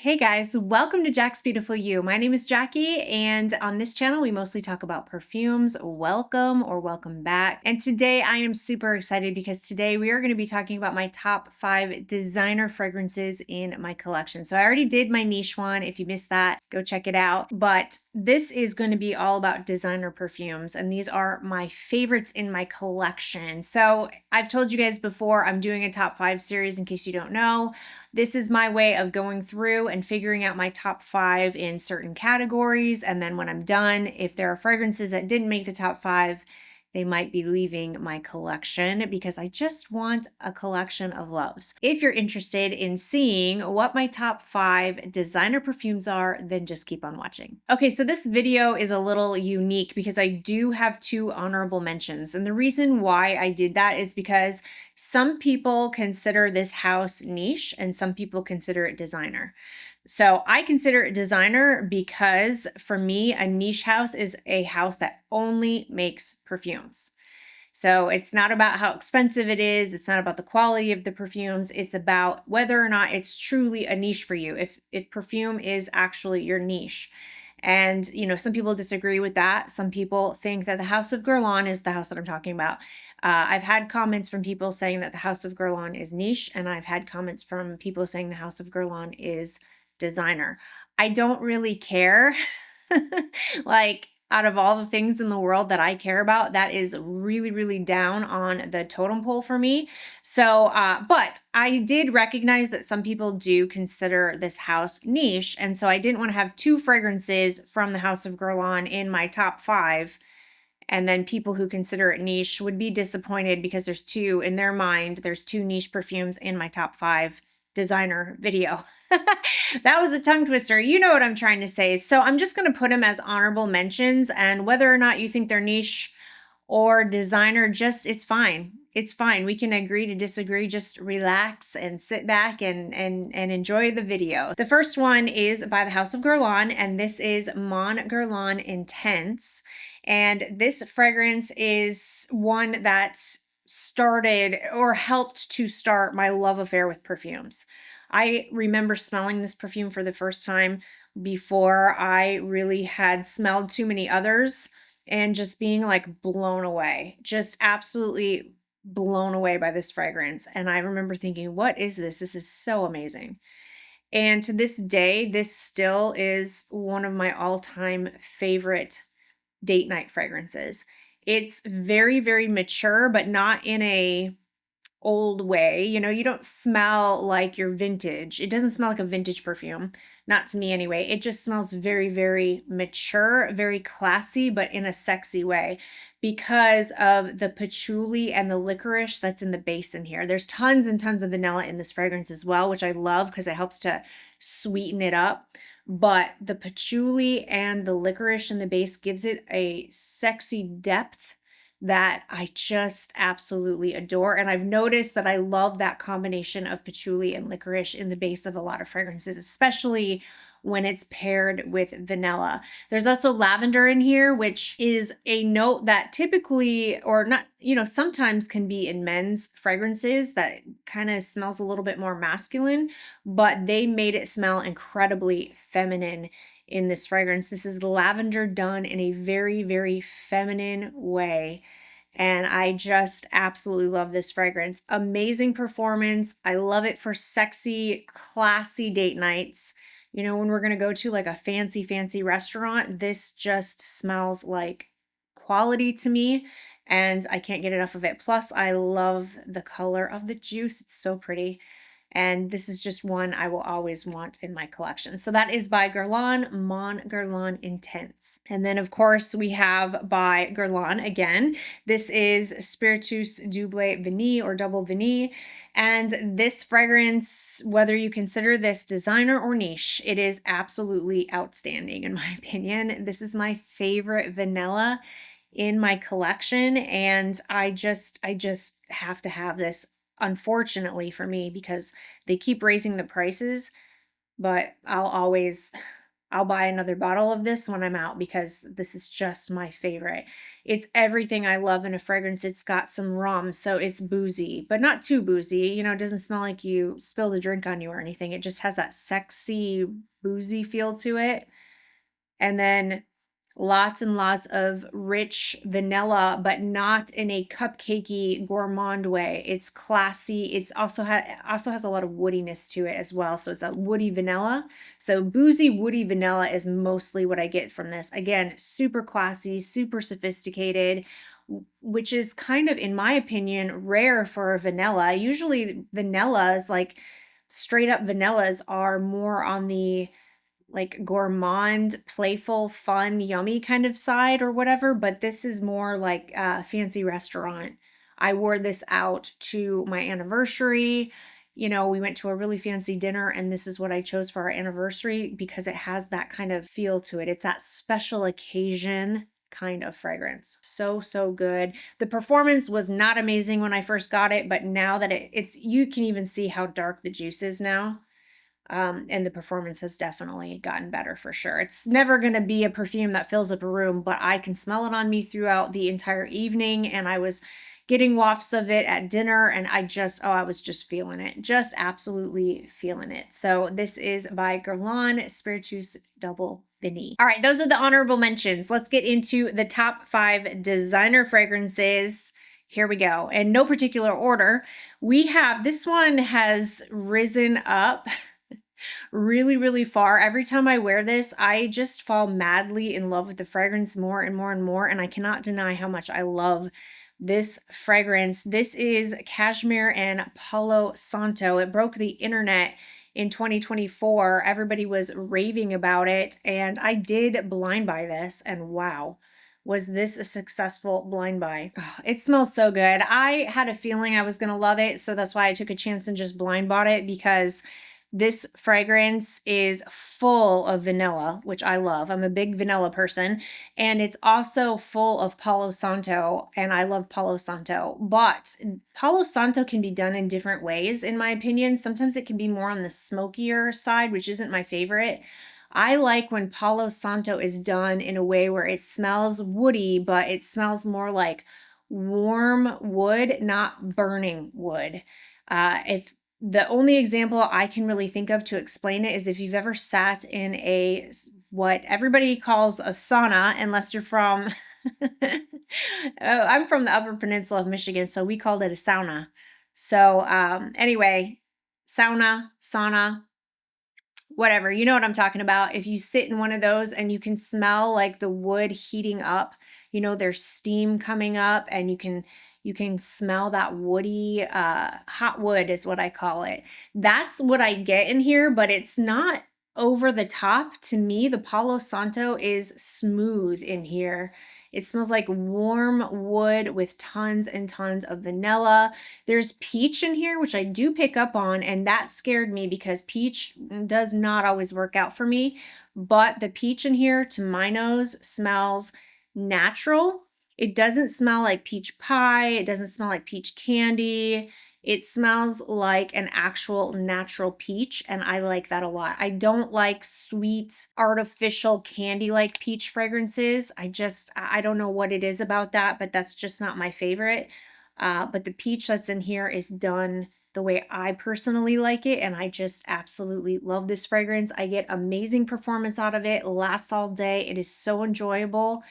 Hey guys, welcome to Jack's Beautiful You. My name is Jackie, and on this channel, we mostly talk about perfumes. Welcome or welcome back. And today I am super excited because today we are going to be talking about my top 5 designer fragrances in my collection. So I already did my niche one. If you missed that, go check it out. But this is going to be all about designer perfumes, and these are my favorites in my collection. So I've told you guys before, I'm doing a top 5 series in case you don't know. This is my way of going through and figuring out my top 5 in certain categories. And then when I'm done, if there are fragrances that didn't make the top 5, they might be leaving my collection because I just want a collection of loves. If you're interested in seeing what my top 5 designer perfumes are, then just keep on watching. Okay, so this video is a little unique because I do have 2 honorable mentions. And the reason why I did that is because some people consider this house niche and some people consider it designer. So I consider it designer because for me, a niche house is a house that only makes perfumes. So it's not about how expensive it is. It's not about the quality of the perfumes. It's about whether or not it's truly a niche for you. If perfume is actually your niche. And, some people disagree with that. Some people think that the House of Guerlain is the house that I'm talking about. I've had comments from people saying that the House of Guerlain is niche, and I've had comments from people saying the House of Guerlain is designer. I don't really care. Like, out of all the things in the world that I care about, that is really, really down on the totem pole for me. So, but I did recognize that some people do consider this house niche. And so I didn't want to have 2 fragrances from the House of Guerlain in my top 5. And then people who consider it niche would be disappointed because there's 2 in their mind. There's 2 niche perfumes in my top 5 designer video. That was a tongue twister. You know what I'm trying to say. So I'm just going to put them as honorable mentions, and whether or not you think they're niche or designer, it's fine. It's fine. We can agree to disagree. Just relax and sit back and enjoy the video. The first one is by the House of Guerlain, and this is Mon Guerlain Intense. And this fragrance is one that started or helped to start my love affair with perfumes. I remember smelling this perfume for the first time before I really had smelled too many others and just being like blown away, just absolutely blown away by this fragrance. And I remember thinking, what is this? This is so amazing. And to this day, this still is one of my all-time favorite date night fragrances. It's very, very mature, but not in a old way. You don't smell like your vintage. It doesn't smell like a vintage perfume, not to me anyway. It just smells very, very mature, very classy, but in a sexy way because of the patchouli and the licorice that's in the base in here. There's tons and tons of vanilla in this fragrance as well, which I love because it helps to sweeten it up. But the patchouli and the licorice in the base gives it a sexy depth that I just absolutely adore. And I've noticed that I love that combination of patchouli and licorice in the base of a lot of fragrances, especially when it's paired with vanilla. There's also lavender in here, which is a note that typically, or not, sometimes can be in men's fragrances that kind of smells a little bit more masculine, but they made it smell incredibly feminine in this fragrance. This is lavender done in a very, very feminine way. And I just absolutely love this fragrance. Amazing performance. I love it for sexy, classy date nights. When we're going to go to like a fancy, fancy restaurant, this just smells like quality to me. And I can't get enough of it. Plus, I love the color of the juice. It's so pretty. And this is just one I will always want in my collection. So that is by Guerlain, Mon Guerlain Intense. And then, of course, we have by Guerlain again. This is Spiritueuse Double Vanille or Double Vanille. And this fragrance, whether you consider this designer or niche, it is absolutely outstanding in my opinion. This is my favorite vanilla in my collection. And I just have to have this, unfortunately for me, because they keep raising the prices, but I'll always I'll buy another bottle of this when I'm out because this is just my favorite. It's everything I love in a fragrance. It's got some rum, so it's boozy, but not too boozy. You know, it doesn't smell like you spilled a drink on you or anything. It just has that sexy, boozy feel to it. And then lots and lots of rich vanilla, but not in a cupcakey gourmand way. It's classy. It's also has a lot of woodiness to it as well. So it's a woody vanilla. So boozy, woody vanilla is mostly what I get from this. Again, super classy, super sophisticated, which is kind of, in my opinion, rare for a vanilla. Usually vanillas, like straight up vanillas, are more on the like gourmand, playful, fun, yummy kind of side or whatever, but this is more like a fancy restaurant. I wore this out to my anniversary. You know, we went to a really fancy dinner and this is what I chose for our anniversary because it has that kind of feel to it. It's that special occasion kind of fragrance. So, so good. The performance was not amazing when I first got it, but now that it's, you can even see how dark the juice is now. And the performance has definitely gotten better for sure. It's never going to be a perfume that fills up a room, but I can smell it on me throughout the entire evening. And I was getting wafts of it at dinner and I was just feeling it, just absolutely feeling it. So this is by Guerlain Spiritueuse Double Vanille. All right, those are the honorable mentions. Let's get into the top 5 designer fragrances. Here we go. In no particular order, we have, this one has risen up really, really far. Every time I wear this, I just fall madly in love with the fragrance more and more and more. And I cannot deny how much I love this fragrance. This is Cashmere and Palo Santo. It broke the internet in 2024. Everybody was raving about it. And I did blind buy this. And wow, was this a successful blind buy? Oh, it smells so good. I had a feeling I was going to love it. So that's why I took a chance and just blind bought it, because this fragrance is full of vanilla, which I love. I'm a big vanilla person. And it's also full of Palo Santo, and I love Palo Santo. But Palo Santo can be done in different ways, in my opinion. Sometimes it can be more on the smokier side, which isn't my favorite. I like when Palo Santo is done in a way where it smells woody, but it smells more like warm wood, not burning wood. If the only example I can really think of to explain it is if you've ever sat in a, what everybody calls a sauna, unless you're from, I'm from the Upper Peninsula of Michigan, so we called it a sauna. So anyway, sauna, whatever, you know what I'm talking about. If you sit in one of those and you can smell like the wood heating up, you know, there's steam coming up and you can smell that woody, hot wood is what I call it. That's what I get in here, but it's not over the top. To me, the Palo Santo is smooth in here. It smells like warm wood with tons and tons of vanilla. There's peach in here, which I do pick up on, and that scared me because peach does not always work out for me. But the peach in here, to my nose, smells natural. It doesn't smell like peach pie. It doesn't smell like peach candy. It smells like an actual natural peach, and I like that a lot. I don't like sweet, artificial candy-like peach fragrances. I don't know what it is about that, but that's just not my favorite. But the peach that's in here is done the way I personally like it, and I just absolutely love this fragrance. I get amazing performance out of it. It lasts all day. It is so enjoyable.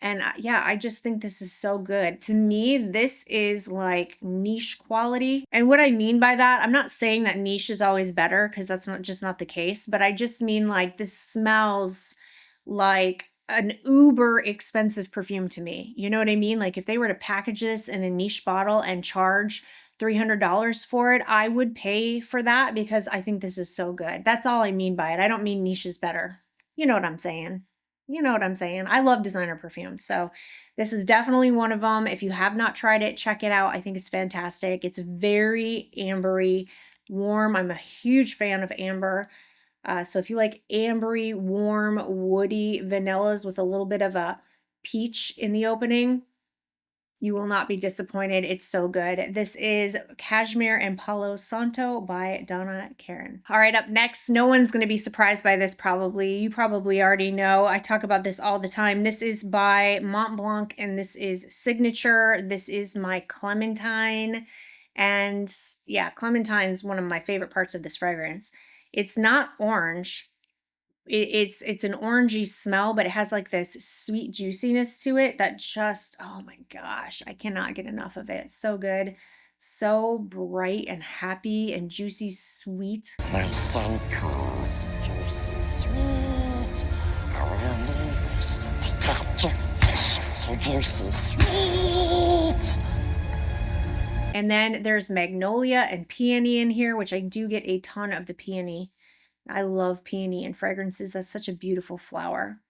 And yeah, I just think this is so good. To me, this is like niche quality. And what I mean by that, I'm not saying that niche is always better, because that's not the case, but I just mean like this smells like an uber expensive perfume to me. You know what I mean? Like if they were to package this in a niche bottle and charge $300 for it, I would pay for that because I think this is so good. That's all I mean by it. I don't mean niche is better. You know what I'm saying? You know what I'm saying? I love designer perfumes. So this is definitely one of them. If you have not tried it, check it out. I think it's fantastic. It's very ambery, warm. I'm a huge fan of amber. So if you like ambery, warm, woody vanillas with a little bit of a peach in the opening, You will not be disappointed. It's so good. This is Cashmere and Palo Santo by Donna Karan. All right, up next, no one's going to be surprised by this probably. You probably already know. I talk about this all the time. This is by Montblanc and this is Signature. This is my Clementine. And yeah, Clementine is one of my favorite parts of this fragrance. It's not orange. It's an orangey smell, but it has like this sweet juiciness to it that just, oh my gosh, I cannot get enough of it. It's so good. So bright and happy and juicy sweet. My son calls juicy sweet. Our leaves, they got your fish, so juicy sweet. And then there's magnolia and peony in here, which I do get a ton of the peony. I love peony in fragrances. That's such a beautiful flower.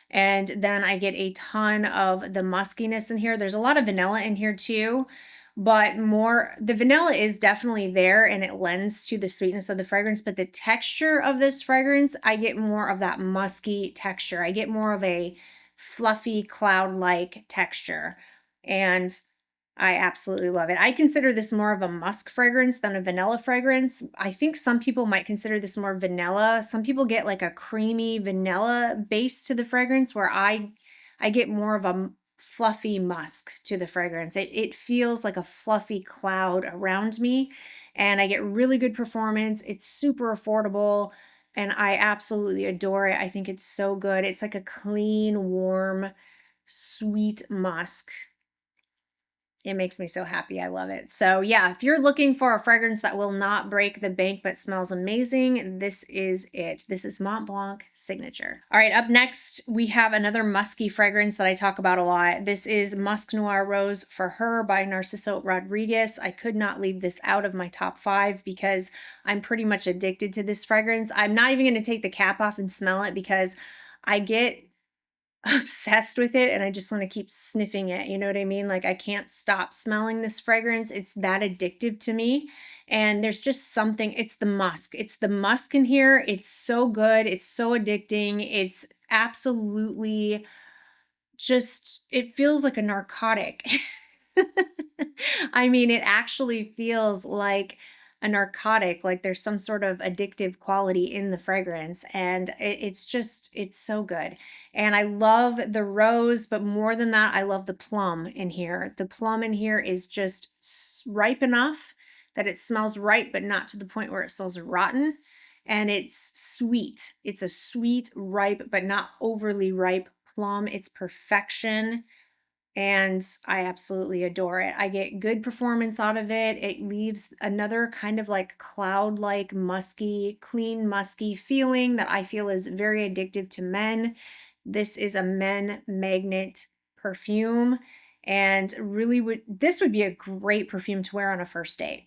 And then I get a ton of the muskiness in here. There's a lot of vanilla in here too, but the vanilla is definitely there and it lends to the sweetness of the fragrance, but the texture of this fragrance, I get more of that musky texture. I get more of a fluffy cloud-like texture. And I absolutely love it. I consider this more of a musk fragrance than a vanilla fragrance. I think some people might consider this more vanilla. Some people get like a creamy vanilla base to the fragrance, where I get more of a fluffy musk to the fragrance. It feels like a fluffy cloud around me, and I get really good performance. It's super affordable, and I absolutely adore it. I think it's so good. It's like a clean, warm, sweet musk. It makes me so happy. I love it. So yeah, if you're looking for a fragrance that will not break the bank but smells amazing, this is it. This is Montblanc Signature. All right, up next, we have another musky fragrance that I talk about a lot. This is Musc Noir Rose for Her by Narciso Rodriguez. I could not leave this out of my top 5 because I'm pretty much addicted to this fragrance. I'm not even going to take the cap off and smell it because I get obsessed with it and I just want to keep sniffing it. You know what I mean? Like I can't stop smelling this fragrance. It's that addictive to me. And there's just something, it's the musk. It's the musk in here. It's so good. It's so addicting. It's absolutely just, it feels like a narcotic. I mean, it actually feels like a narcotic, like there's some sort of addictive quality in the fragrance, and it's so good. And I love the rose, but more than that, I love the plum in here. The plum in here is just ripe enough that it smells ripe, but not to the point where it smells rotten. And it's sweet. It's a sweet, ripe, but not overly ripe plum. It's perfection. And I absolutely adore it. I get good performance out of it. It leaves another kind of like cloud-like musky, clean musky feeling that I feel is very addictive to men. This is a men magnet perfume, and really this would be a great perfume to wear on a first date.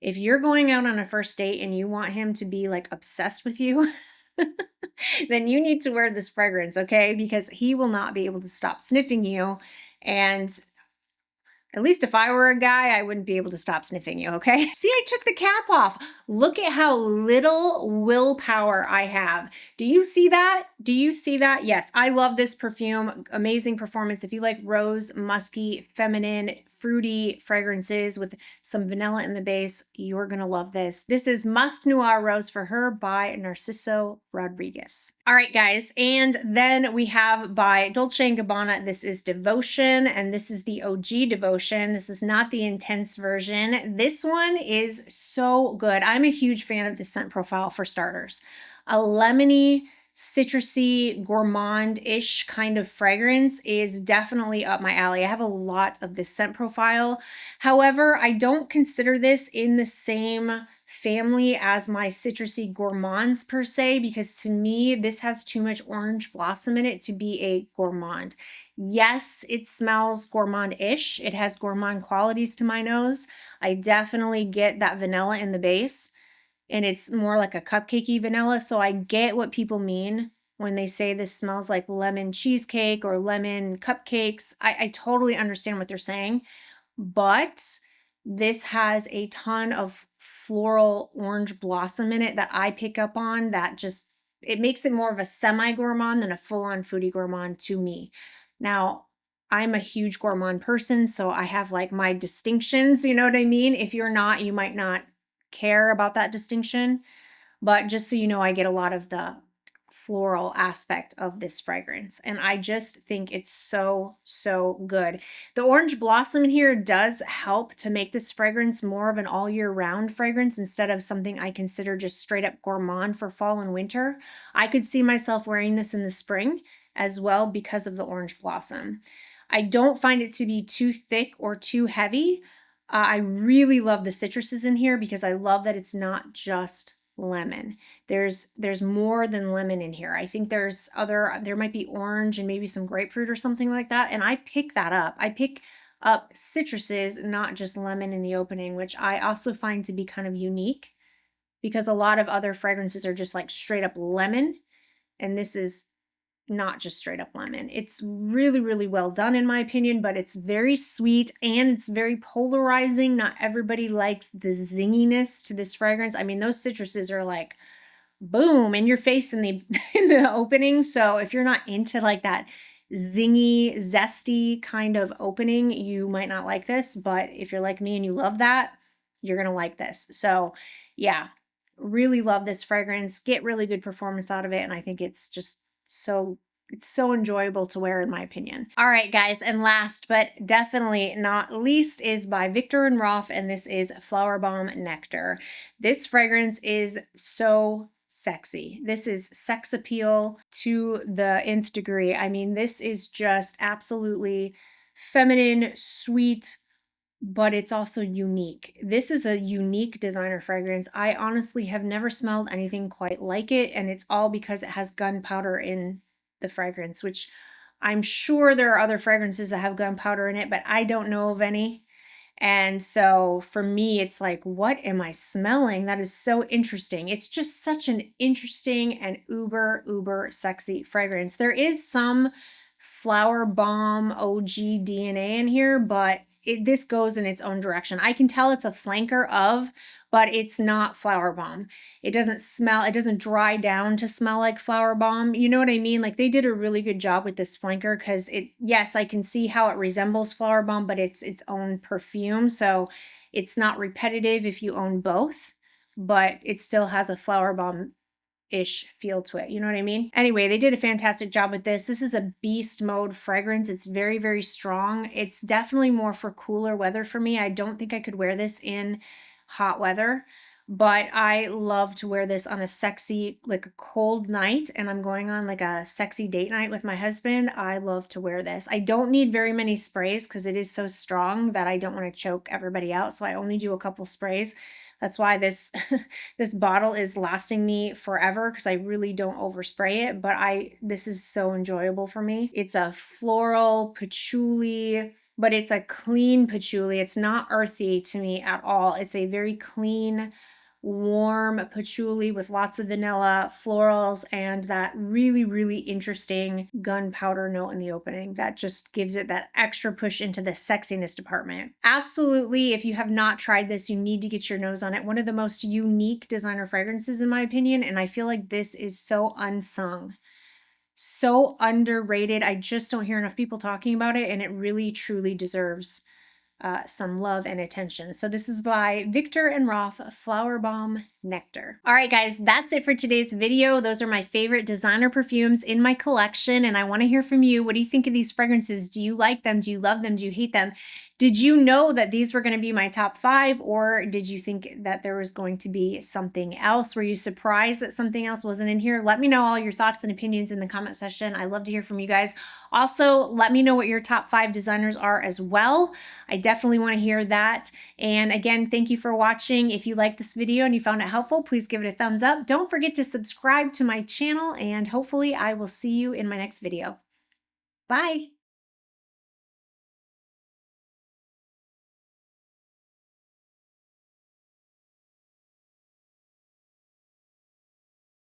If you're going out on a first date and you want him to be like obsessed with you, then you need to wear this fragrance, okay? Because he will not be able to stop sniffing you. And at least if I were a guy, I wouldn't be able to stop sniffing you, okay? See, I took the cap off. Look at how little willpower I have. Do you see that? Do you see that? Yes, I love this perfume. Amazing performance. If you like rose, musky, feminine, fruity fragrances with some vanilla in the base, you're gonna love this. This is Musc Noir Rose for Her by Narciso Rodriguez. All right, guys, and then we have by Dolce & Gabbana, this is Devotion, and this is the OG Devotion. This is not the intense version. This one is so good. I'm a huge fan of the scent profile for starters. A lemony, citrusy, gourmand-ish kind of fragrance is definitely up my alley. I have a lot of this scent profile. However, I don't consider this in the same family as my citrusy gourmands per se, because to me, this has too much orange blossom in it to be a gourmand. Yes, it smells gourmand-ish. It has gourmand qualities to my nose. I definitely get that vanilla in the base, and it's more like a cupcakey vanilla. So I get what people mean when they say this smells like lemon cheesecake or lemon cupcakes. I totally understand what they're saying, but this has a ton of floral orange blossom in it that I pick up on that just, it makes it more of a semi-gourmand than a full-on foodie gourmand to me. Now, I'm a huge gourmand person, so I have like my distinctions, you know what I mean? If you're not, you might not care about that distinction. But just so you know, I get a lot of the floral aspect of this fragrance, and I just think it's so, so good. The orange blossom in here does help to make this fragrance more of an all year round fragrance instead of something I consider just straight up gourmand for fall and winter. I could see myself wearing this in the spring as well because of the orange blossom. I don't find it to be too thick or too heavy. I really love the citruses in here because I love that it's not just lemon. There's more than lemon in here. I think there might be orange and maybe some grapefruit or something like that. And I pick that up. I pick up citruses, not just lemon in the opening, which I also find to be kind of unique because a lot of other fragrances are just like straight up lemon. And this is not just straight up lemon. It's really, really well done in my opinion, but it's very sweet and it's very polarizing. Not everybody likes the zinginess to this fragrance. I mean, those citruses are like boom in your face in the in the opening. So if you're not into like that zingy, zesty kind of opening, you might not like this. But if you're like me and you love that, you're gonna like this. So yeah, really love this fragrance. Get really good performance out of it, and I think it's just it's so enjoyable to wear in my opinion. All right, guys, and last but definitely not least is by Viktor and Rolf, and this is Flower Bomb Nectar. This fragrance is so sexy. This is sex appeal to the nth degree. I mean, this is just absolutely feminine, sweet, but it's also unique. This is a unique designer fragrance. I honestly have never smelled anything quite like it, and it's all because it has gunpowder in the fragrance, which I'm sure there are other fragrances that have gunpowder in it, but I don't know of any. And so for me, it's like, what am I smelling? That is so interesting. It's just such an interesting and uber, uber sexy fragrance. There is some flower bomb OG DNA in here, but this goes in its own direction. I can tell it's a flanker of, but it's not flower bomb. It doesn't dry down to smell like flower bomb. You know what I mean? Like they did a really good job with this flanker because yes, I can see how it resembles flower bomb, but it's its own perfume. So it's not repetitive if you own both, but it still has a flower bomb ish feel to it. You know what I mean? Anyway, they did a fantastic job with this. This is a beast mode fragrance. It's very, very strong. It's definitely more for cooler weather for me. I don't think I could wear this in hot weather, but I love to wear this on a sexy, like a cold night, and I'm going on like a sexy date night with my husband. I love to wear this. I don't need very many sprays because it is so strong that I don't want to choke everybody out. So I only do a couple sprays. That's why this this bottle is lasting me forever because I really don't overspray it, but this is so enjoyable for me. It's a floral patchouli, but it's a clean patchouli. It's not earthy to me at all. It's a very clean, warm patchouli with lots of vanilla, florals, and that really, really interesting gunpowder note in the opening that just gives it that extra push into the sexiness department. Absolutely, if you have not tried this, you need to get your nose on it. One of the most unique designer fragrances in my opinion, and I feel like this is so unsung. So underrated. I just don't hear enough people talking about it, and it really, truly deserves some love and attention. So this is by Viktor and Rolf, Flower Bomb Nectar. All right, guys, that's it for today's video. Those are my favorite designer perfumes in my collection, and I want to hear from you. What do you think of these fragrances? Do you like them? Do you love them? Do you hate them? Did you know that these were going to be my top 5, or did you think that there was going to be something else? Were you surprised that something else wasn't in here? Let me know all your thoughts and opinions in the comment section. I love to hear from you guys. Also, let me know what your top 5 designers are as well. I definitely want to hear that. And again, thank you for watching. If you liked this video and you found it helpful, please give it a thumbs up. Don't forget to subscribe to my channel, and hopefully I will see you in my next video. Bye.